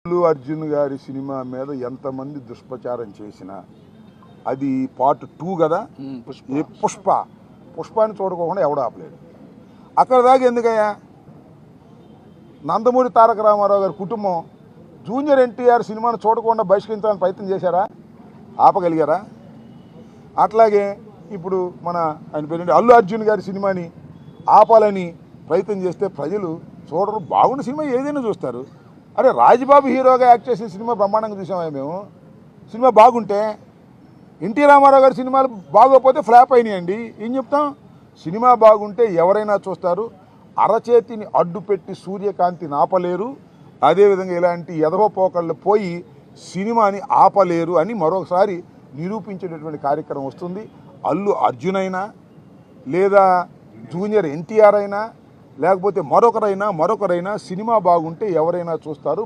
అల్లు అర్జున్ గారి సినిమా మీద ఎంతమంది దుష్ప్రచారం చేసినా అది పార్ట్ 2 కదా. పుష్పాన్ని చూడకోకుండా ఎవడు ఆపలేడు. అక్కడ దాకా ఎందుకయ్యా? నందమూరి తారక రామారావు గారి కుటుంబం జూనియర్ ఎన్టీఆర్ సినిమాను చూడకుండా బహిష్కరించాలని ప్రయత్నం చేశారా? ఆపగలిగారా? అట్లాగే ఇప్పుడు ఆయన పేరు అల్లు అర్జున్ గారి సినిమాని ఆపాలని ప్రయత్నం చేస్తే ప్రజలు చూడరు. బాగున్న సినిమా ఏదైనా చూస్తారు. అరే రాజబాబు హీరోగా యాక్ట్ చేసిన సినిమా బ్రహ్మాండంగా చూసామా మేము? సినిమా బాగుంటే, ఎన్టీ రామారావు గారి సినిమాలు బాగోకపోతే ఫ్లాప్ అయినాయండి. ఏం చెప్తాం? సినిమా బాగుంటే ఎవరైనా చూస్తారు. అరచేతిని అడ్డుపెట్టి సూర్యకాంతిని ఆపలేరు. అదేవిధంగా ఇలాంటి ఎదవపోకళ్ళు పోయి సినిమాని ఆపలేరు అని మరొకసారి నిరూపించేటటువంటి కార్యక్రమం వస్తుంది. అల్లు అర్జున్ అయినా, లేదా జూనియర్ ఎన్టీఆర్ అయినా, లేకపోతే మరొకరైనా సినిమా బాగుంటే ఎవరైనా చూస్తారు.